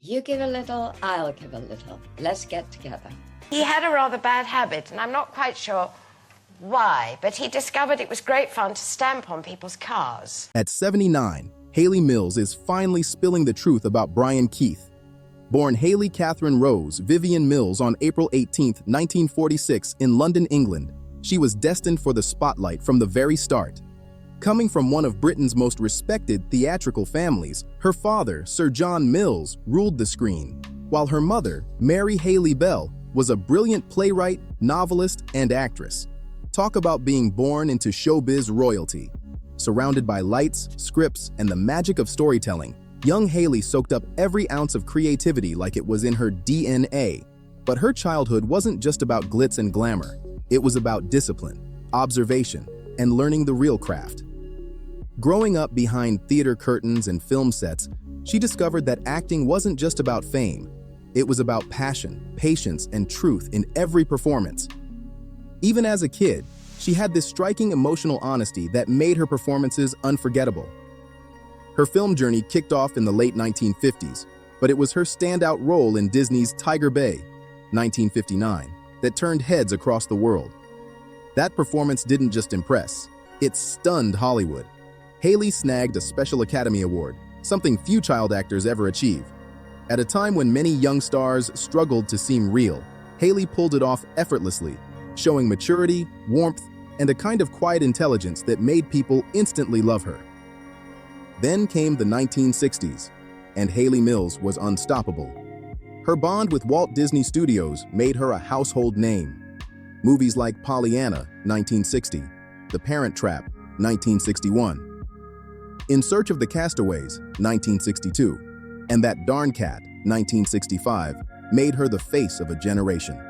You give a little, I'll give a little. Let's get together. He had a rather bad habit, and I'm not quite sure why, but he discovered it was great fun to stamp on people's cars. At 79, Hayley Mills is finally spilling the truth about Brian Keith. Born Hayley Catherine Rose Vivian Mills on April 18, 1946 in London, England, she was destined for the spotlight from the very start. Coming from one of Britain's most respected theatrical families, her father, Sir John Mills, ruled the screen, while her mother, Mary Hayley Bell, was a brilliant playwright, novelist, and actress. Talk about being born into showbiz royalty. Surrounded by lights, scripts, and the magic of storytelling, young Hayley soaked up every ounce of creativity like it was in her DNA. But her childhood wasn't just about glitz and glamour. It was about discipline, observation, and learning the real craft. Growing up behind theater curtains and film sets, she discovered that acting wasn't just about fame. It was about passion, patience, and truth in every performance. Even as a kid, she had this striking emotional honesty that made her performances unforgettable. Her film journey kicked off in the late 1950s, but it was her standout role in Disney's Tiger Bay, 1959, that turned heads across the world. That performance didn't just impress, it stunned Hollywood. Hayley snagged a Special Academy Award, something few child actors ever achieve. At a time when many young stars struggled to seem real, Hayley pulled it off effortlessly, showing maturity, warmth, and a kind of quiet intelligence that made people instantly love her. Then came the 1960s, and Hayley Mills was unstoppable. Her bond with Walt Disney Studios made her a household name. Movies like Pollyanna, 1960, The Parent Trap, 1961, In Search of the Castaways, 1962, and That Darn Cat, 1965, made her the face of a generation.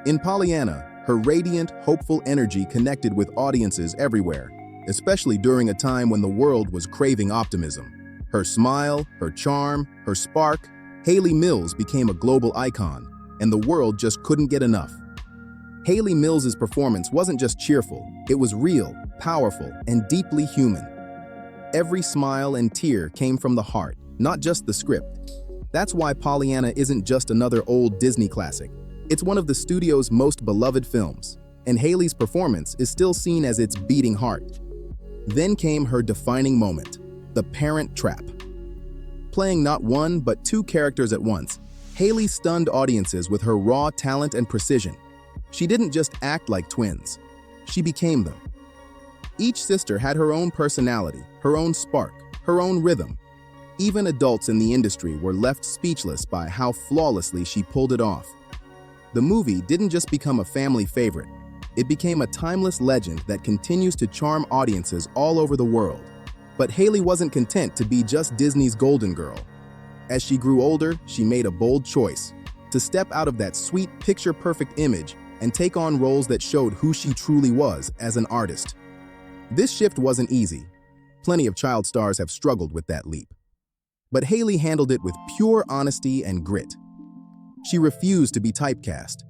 In Pollyanna, her radiant, hopeful energy connected with audiences everywhere, especially during a time when the world was craving optimism. Her smile, her charm, her spark, Hayley Mills became a global icon, and the world just couldn't get enough. Hayley Mills' performance wasn't just cheerful, it was real, powerful, and deeply human. Every smile and tear came from the heart, not just the script. That's why Pollyanna isn't just another old Disney classic. It's one of the studio's most beloved films, and Hayley's performance is still seen as its beating heart. Then came her defining moment, The Parent Trap. Playing not one but two characters at once, Hayley stunned audiences with her raw talent and precision. She didn't just act like twins, she became them. Each sister had her own personality, her own spark, her own rhythm. Even adults in the industry were left speechless by how flawlessly she pulled it off. The movie didn't just become a family favorite, it became a timeless legend that continues to charm audiences all over the world. But Hayley wasn't content to be just Disney's golden girl. As she grew older, she made a bold choice, to step out of that sweet, picture-perfect image and take on roles that showed who she truly was as an artist. This shift wasn't easy. Plenty of child stars have struggled with that leap. But Hayley handled it with pure honesty and grit. She refused to be typecast,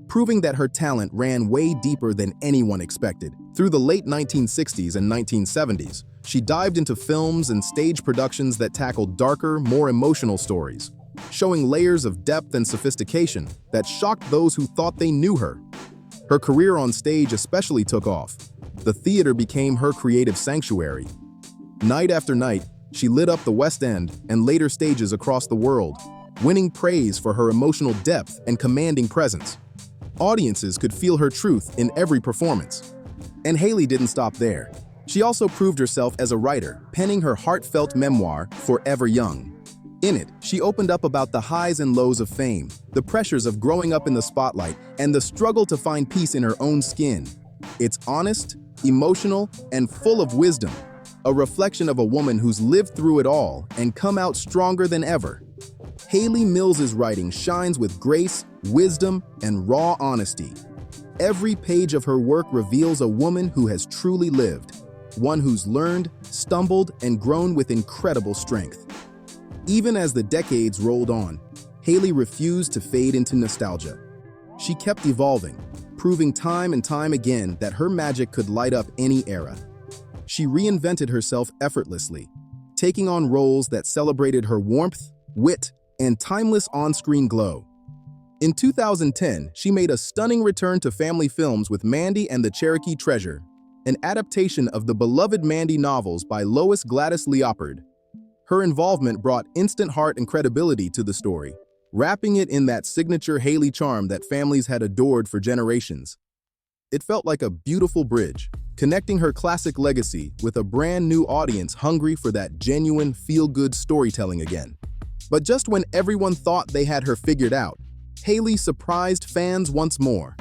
proving that her talent ran way deeper than anyone expected. Through the late 1960s and 1970s, she dived into films and stage productions that tackled darker, more emotional stories, showing layers of depth and sophistication that shocked those who thought they knew her. Her career on stage especially took off. The theater became her creative sanctuary. Night after night, she lit up the West End and later stages across the world, winning praise for her emotional depth and commanding presence. Audiences could feel her truth in every performance. And Hayley didn't stop there. She also proved herself as a writer, penning her heartfelt memoir, Forever Young. In it, she opened up about the highs and lows of fame, the pressures of growing up in the spotlight, and the struggle to find peace in her own skin. It's honest, emotional, and full of wisdom, a reflection of a woman who's lived through it all and come out stronger than ever. Hayley Mills' writing shines with grace, wisdom, and raw honesty. Every page of her work reveals a woman who has truly lived, one who's learned, stumbled, and grown with incredible strength. Even as the decades rolled on, Hayley refused to fade into nostalgia. She kept evolving, proving time and time again that her magic could light up any era. She reinvented herself effortlessly, taking on roles that celebrated her warmth, wit, and timeless on-screen glow. In 2010, she made a stunning return to family films with Mandy and the Cherokee Treasure, an adaptation of the beloved Mandy novels by Lois Gladys Leopard. Her involvement brought instant heart and credibility to the story, wrapping it in that signature Hayley charm that families had adored for generations. It felt like a beautiful bridge, connecting her classic legacy with a brand new audience hungry for that genuine, feel-good storytelling again. But just when everyone thought they had her figured out, Hayley surprised fans once more.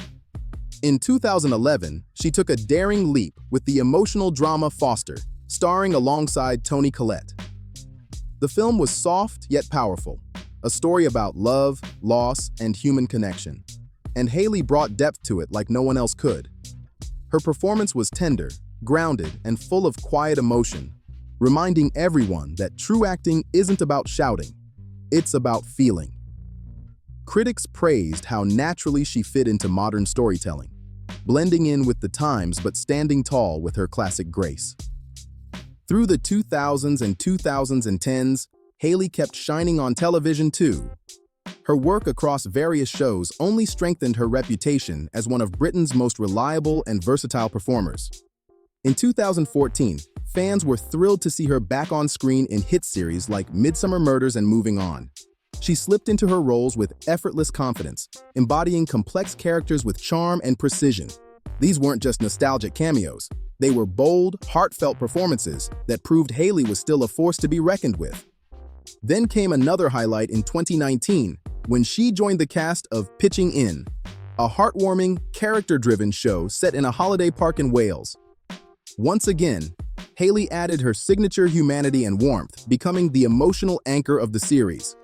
In 2011, she took a daring leap with the emotional drama Foster, starring alongside Toni Collette. The film was soft yet powerful, a story about love, loss, and human connection. And Hayley brought depth to it like no one else could. Her performance was tender, grounded, and full of quiet emotion, reminding everyone that true acting isn't about shouting, it's about feeling. Critics praised how naturally she fit into modern storytelling, blending in with the times but standing tall with her classic grace. Through the 2000s and 2010s, Hayley kept shining on television too. Her work across various shows only strengthened her reputation as one of Britain's most reliable and versatile performers. In 2014, fans were thrilled to see her back on screen in hit series like Midsummer Murders and Moving On. She slipped into her roles with effortless confidence, embodying complex characters with charm and precision. These weren't just nostalgic cameos. They were bold, heartfelt performances that proved Hayley was still a force to be reckoned with. Then came another highlight in 2019, when she joined the cast of Pitching In, a heartwarming, character-driven show set in a holiday park in Wales. Once again, Hayley added her signature humanity and warmth, becoming the emotional anchor of the series.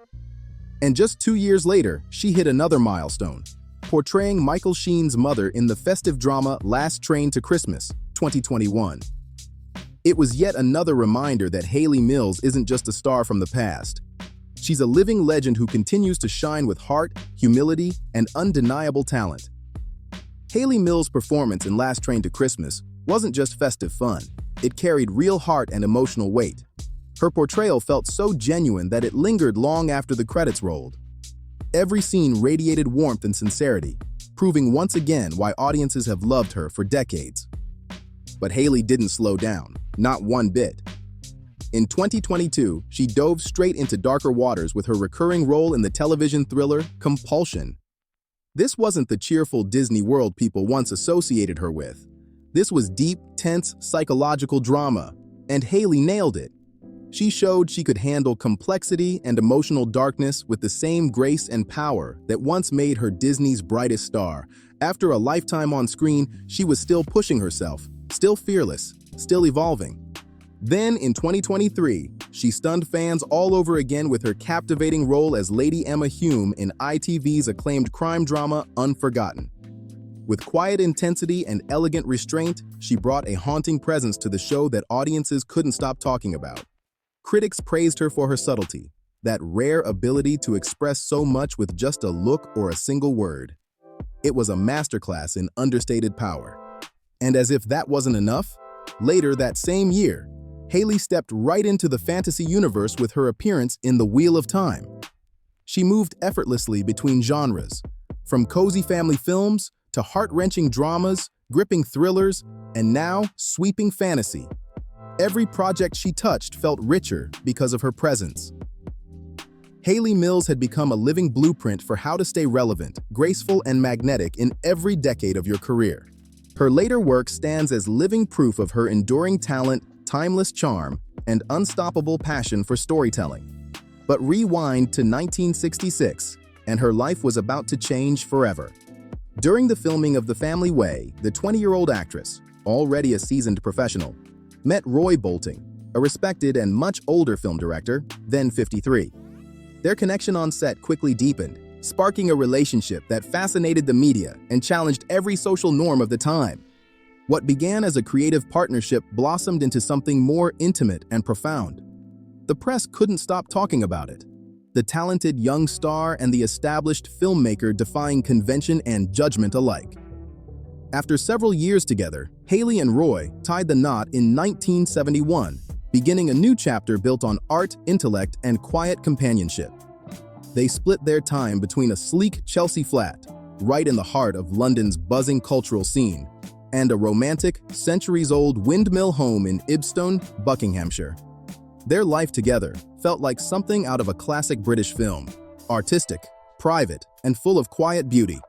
And just 2 years later, she hit another milestone, portraying Michael Sheen's mother in the festive drama Last Train to Christmas, 2021. It was yet another reminder that Hayley Mills isn't just a star from the past. She's a living legend who continues to shine with heart, humility, and undeniable talent. Hayley Mills' performance in Last Train to Christmas wasn't just festive fun. It carried real heart and emotional weight. Her portrayal felt so genuine that it lingered long after the credits rolled. Every scene radiated warmth and sincerity, proving once again why audiences have loved her for decades. But Hayley didn't slow down, not one bit. In 2022, she dove straight into darker waters with her recurring role in the television thriller Compulsion. This wasn't the cheerful Disney World people once associated her with. This was deep, tense, psychological drama, and Hayley nailed it. She showed she could handle complexity and emotional darkness with the same grace and power that once made her Disney's brightest star. After a lifetime on screen, she was still pushing herself, still fearless, still evolving. Then, in 2023, she stunned fans all over again with her captivating role as Lady Emma Hume in ITV's acclaimed crime drama Unforgotten. With quiet intensity and elegant restraint, she brought a haunting presence to the show that audiences couldn't stop talking about. Critics praised her for her subtlety, that rare ability to express so much with just a look or a single word. It was a masterclass in understated power. And as if that wasn't enough, later that same year, Hayley stepped right into the fantasy universe with her appearance in The Wheel of Time. She moved effortlessly between genres, from cozy family films to heart-wrenching dramas, gripping thrillers, and now sweeping fantasy. Every project she touched felt richer because of her presence. Hayley Mills had become a living blueprint for how to stay relevant, graceful, and magnetic in every decade of your career. Her later work stands as living proof of her enduring talent, timeless charm, and unstoppable passion for storytelling. But rewind to 1966, and her life was about to change forever. During the filming of The Family Way, the 20-year-old actress, already a seasoned professional, met Roy Bolting, a respected and much older film director, then 53. Their connection on set quickly deepened, sparking a relationship that fascinated the media and challenged every social norm of the time. What began as a creative partnership blossomed into something more intimate and profound. The press couldn't stop talking about it. The talented young star and the established filmmaker defying convention and judgment alike. After several years together, Hayley and Roy tied the knot in 1971, beginning a new chapter built on art, intellect, and quiet companionship. They split their time between a sleek Chelsea flat, right in the heart of London's buzzing cultural scene, and a romantic, centuries-old windmill home in Ibstone, Buckinghamshire. Their life together felt like something out of a classic British film, artistic, private, and full of quiet beauty.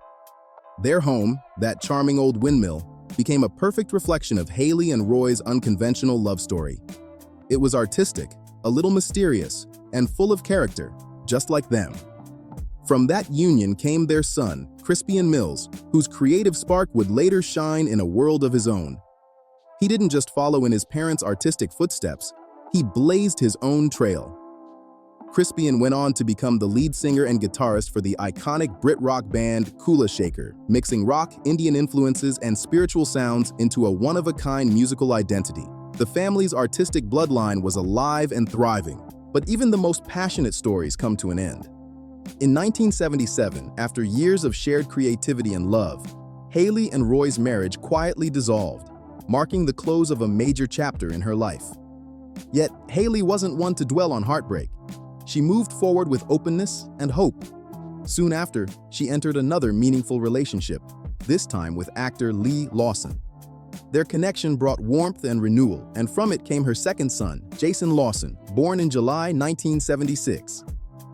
Their home, that charming old windmill, became a perfect reflection of Hayley and Roy's unconventional love story. It was artistic, a little mysterious, and full of character, just like them. From that union came their son, Crispian Mills, whose creative spark would later shine in a world of his own. He didn't just follow in his parents' artistic footsteps, he blazed his own trail. Crispian went on to become the lead singer and guitarist for the iconic Brit rock band Kula Shaker, mixing rock, Indian influences, and spiritual sounds into a one-of-a-kind musical identity. The family's artistic bloodline was alive and thriving, but even the most passionate stories come to an end. In 1977, after years of shared creativity and love, Hayley and Roy's marriage quietly dissolved, marking the close of a major chapter in her life. Yet, Hayley wasn't one to dwell on heartbreak. She moved forward with openness and hope. Soon after, she entered another meaningful relationship, this time with actor Lee Lawson. Their connection brought warmth and renewal, and from it came her second son, Jason Lawson, born in July 1976.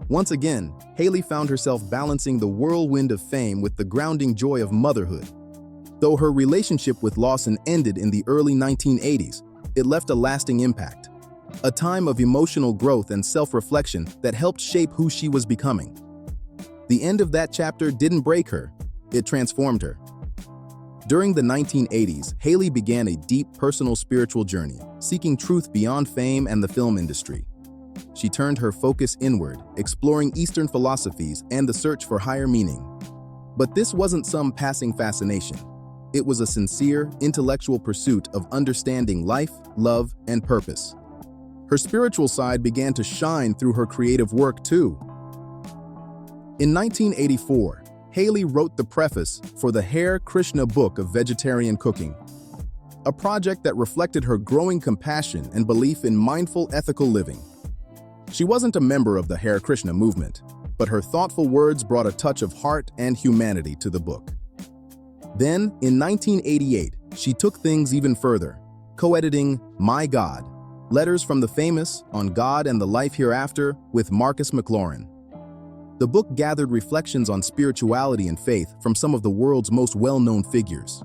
Once again, Hayley found herself balancing the whirlwind of fame with the grounding joy of motherhood. Though her relationship with Lawson ended in the early 1980s, it left a lasting impact. A time of emotional growth and self-reflection that helped shape who she was becoming. The end of that chapter didn't break her, it transformed her. During the 1980s, Hayley began a deep personal spiritual journey, seeking truth beyond fame and the film industry. She turned her focus inward, exploring Eastern philosophies and the search for higher meaning. But this wasn't some passing fascination. It was a sincere, intellectual pursuit of understanding life, love, and purpose. Her spiritual side began to shine through her creative work too. In 1984, Hayley wrote the preface for the Hare Krishna book of vegetarian cooking, a project that reflected her growing compassion and belief in mindful, ethical living. She wasn't a member of the Hare Krishna movement, but her thoughtful words brought a touch of heart and humanity to the book. Then, in 1988, she took things even further, co-editing My God, Letters from the Famous on God and the Life Hereafter with Marcus McLaurin. The book gathered reflections on spirituality and faith from some of the world's most well-known figures.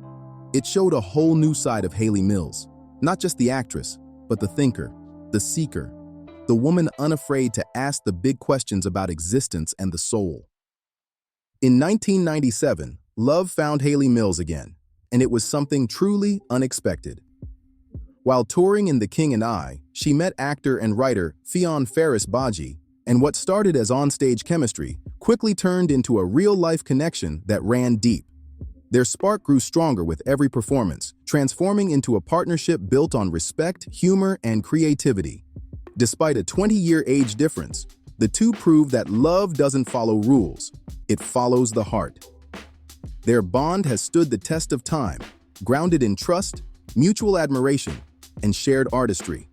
It showed a whole new side of Hayley Mills, not just the actress, but the thinker, the seeker, the woman unafraid to ask the big questions about existence and the soul. In 1997, love found Hayley Mills again, and it was something truly unexpected. While touring in The King and I, she met actor and writer Fionn Ferris Baji, and what started as onstage chemistry quickly turned into a real-life connection that ran deep. Their spark grew stronger with every performance, transforming into a partnership built on respect, humor, and creativity. Despite a 20-year age difference, the two prove that love doesn't follow rules, it follows the heart. Their bond has stood the test of time, grounded in trust, mutual admiration, and shared artistry.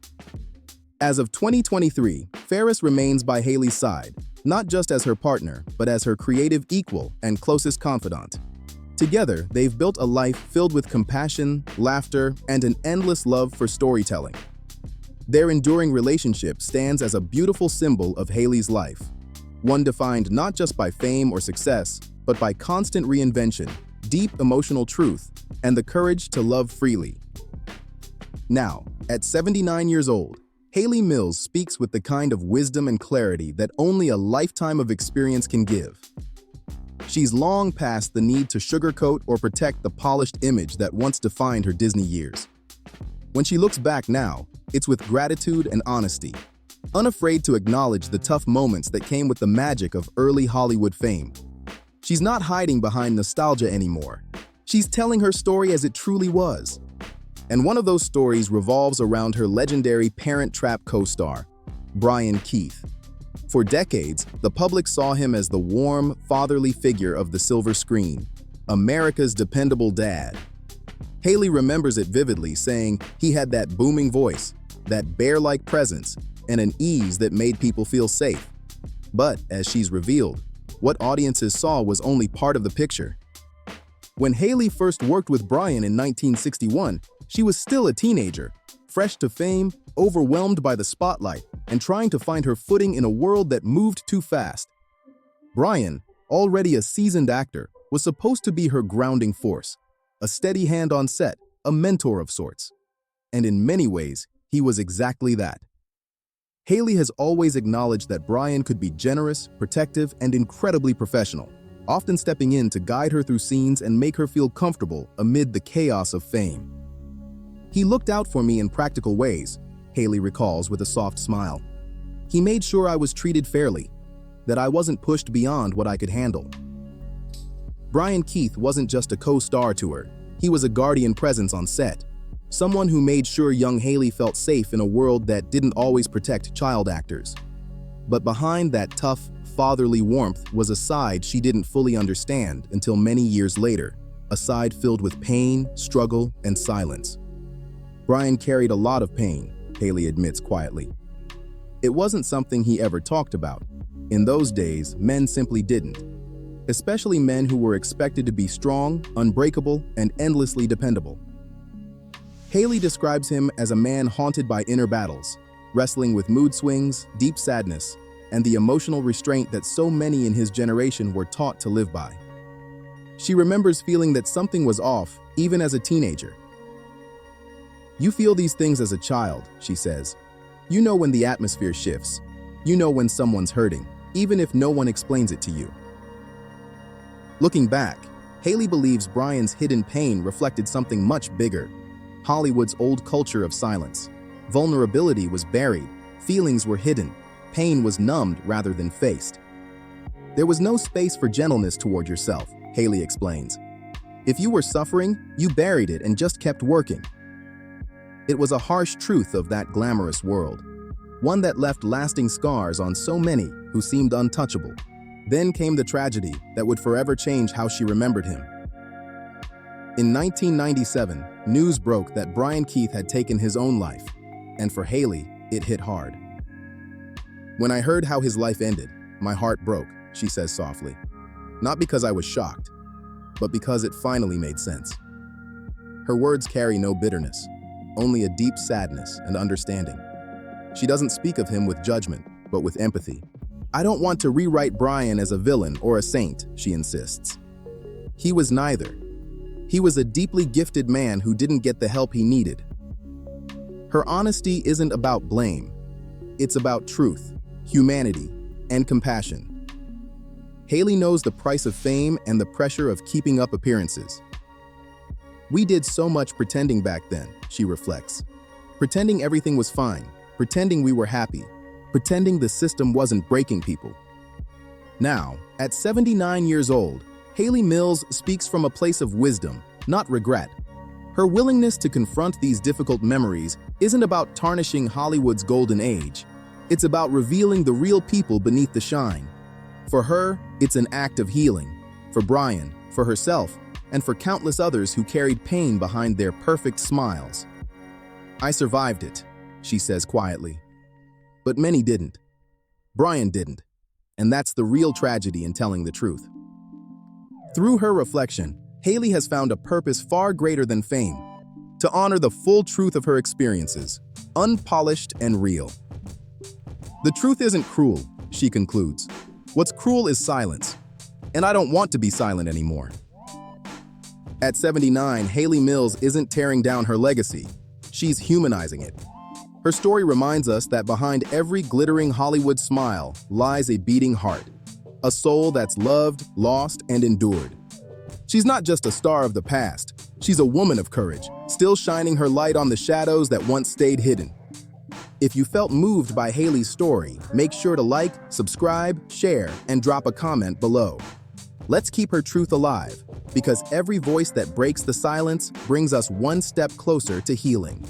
As of 2023, Ferris remains by Hayley's side, not just as her partner, but as her creative equal and closest confidant. Together, they've built a life filled with compassion, laughter, and an endless love for storytelling. Their enduring relationship stands as a beautiful symbol of Hayley's life, one defined not just by fame or success, but by constant reinvention, deep emotional truth, and the courage to love freely. Now, at 79 years old, Hayley Mills speaks with the kind of wisdom and clarity that only a lifetime of experience can give. She's long past the need to sugarcoat or protect the polished image that once defined her Disney years. When she looks back now, it's with gratitude and honesty, unafraid to acknowledge the tough moments that came with the magic of early Hollywood fame. She's not hiding behind nostalgia anymore. She's telling her story as it truly was. And one of those stories revolves around her legendary Parent Trap co-star, Brian Keith. For decades, the public saw him as the warm, fatherly figure of the silver screen, America's dependable dad. Hayley remembers it vividly, saying he had that booming voice, that bear-like presence, and an ease that made people feel safe. But, as she's revealed, what audiences saw was only part of the picture. When Hayley first worked with Bryan in 1961, she was still a teenager, fresh to fame, overwhelmed by the spotlight, and trying to find her footing in a world that moved too fast. Bryan, already a seasoned actor, was supposed to be her grounding force, a steady hand on set, a mentor of sorts. And in many ways, he was exactly that. Hayley has always acknowledged that Bryan could be generous, protective, and incredibly professional, often stepping in to guide her through scenes and make her feel comfortable amid the chaos of fame. "He looked out for me in practical ways," Hayley recalls with a soft smile. "He made sure I was treated fairly, that I wasn't pushed beyond what I could handle." Bryan Keith wasn't just a co-star to her, he was a guardian presence on set, someone who made sure young Hayley felt safe in a world that didn't always protect child actors. But behind that tough, fatherly warmth was a side she didn't fully understand until many years later, a side filled with pain, struggle, and silence. Bryan carried a lot of pain, Hayley admits quietly. It wasn't something he ever talked about. In those days, men simply didn't. Especially men who were expected to be strong, unbreakable, and endlessly dependable. Hayley describes him as a man haunted by inner battles, wrestling with mood swings, deep sadness, and the emotional restraint that so many in his generation were taught to live by. She remembers feeling that something was off, even as a teenager. "You feel these things as a child," she says. "You know when the atmosphere shifts. You know when someone's hurting, even if no one explains it to you." Looking back, Hayley believes Bryan's hidden pain reflected something much bigger: Hollywood's old culture of silence. Vulnerability was buried, feelings were hidden, pain was numbed rather than faced. There was no space for gentleness toward yourself, Hayley explains. If you were suffering, you buried it and just kept working. It was a harsh truth of that glamorous world, one that left lasting scars on so many who seemed untouchable. Then came the tragedy that would forever change how she remembered him. In 1997, news broke that Bryan Keith had taken his own life, and for Hayley, it hit hard. "When I heard how his life ended, my heart broke," she says softly. "Not because I was shocked, but because it finally made sense." Her words carry no bitterness, only a deep sadness and understanding. She doesn't speak of him with judgment, but with empathy. "I don't want to rewrite Bryan as a villain or a saint," she insists. "He was neither. He was a deeply gifted man who didn't get the help he needed." Her honesty isn't about blame. It's about truth, humanity, and compassion. Hayley knows the price of fame and the pressure of keeping up appearances. "We did so much pretending back then," she reflects. "Pretending everything was fine, pretending we were happy, pretending the system wasn't breaking people." Now, at 79 years old, Hayley Mills speaks from a place of wisdom, not regret. Her willingness to confront these difficult memories isn't about tarnishing Hollywood's golden age. It's about revealing the real people beneath the shine. For her, it's an act of healing. For Bryan, for herself, and for countless others who carried pain behind their perfect smiles. "I survived it," she says quietly. But many didn't. Bryan didn't. And that's the real tragedy in telling the truth. Through her reflection, Hayley has found a purpose far greater than fame: to honor the full truth of her experiences, unpolished and real. "The truth isn't cruel," she concludes. "What's cruel is silence. And I don't want to be silent anymore." At 79, Hayley Mills isn't tearing down her legacy. She's humanizing it. Her story reminds us that behind every glittering Hollywood smile lies a beating heart, a soul that's loved, lost, and endured. She's not just a star of the past, she's a woman of courage, still shining her light on the shadows that once stayed hidden. If you felt moved by Hayley's story, make sure to like, subscribe, share, and drop a comment below. Let's keep her truth alive, because every voice that breaks the silence brings us one step closer to healing.